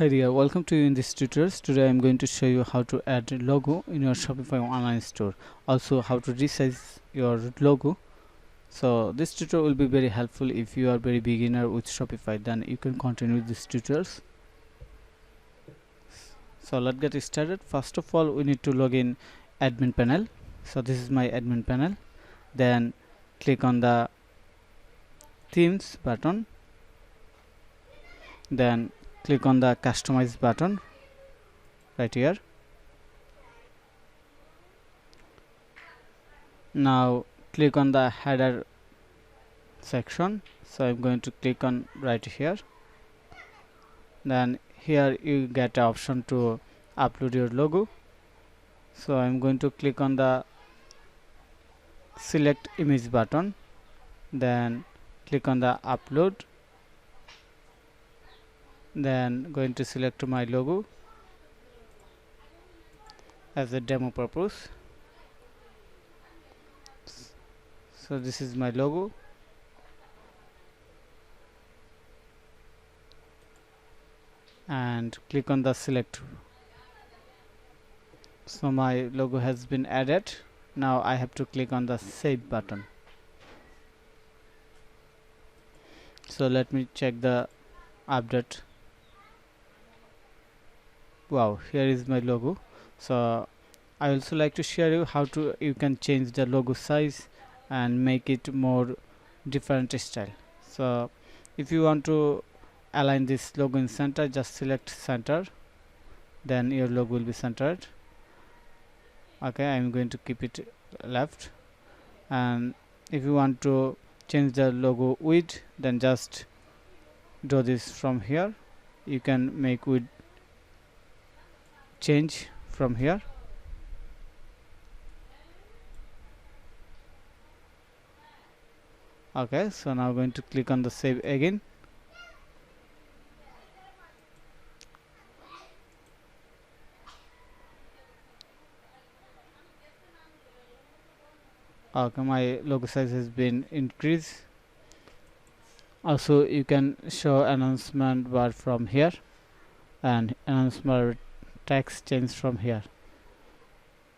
Hi there, welcome to you in this tutorial. Today I'm going to show you how to add a logo in your Shopify online store. Also how to resize your logo. So this tutorial will be very helpful if you are very beginner with Shopify, then you can continue with these tutorials. So let's get started. First of all, we need to log in admin panel. So this is my admin panel. Then click on the themes button. Then click on the customize button right here. Now click on the header section. So I'm going to click on right here. Then here you get an option to upload your logo. So I'm going to click on the select image button. Then click on the upload. Then going to select my logo as a demo purpose. So this is my logo. And click on the select. So my logo has been added. Now I have to click on the save button. So let me check the update. Wow, here is my logo. So I also like to share you how to you can change the logo size and make it more different style. So if you want to align this logo in center, just select center, then your logo will be centered. Okay, I'm going to keep it left. And if you want to change the logo width, then just do this from here. You can make width change from here. Okay, so now I'm going to click on the save again. Okay, my logo size has been increased. Also you can show announcement bar from here and announcement text change from here.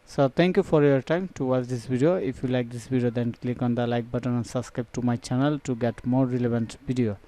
So thank you for your time to watch this video. If you like this video, then click on the like button and subscribe to my channel to get more relevant video.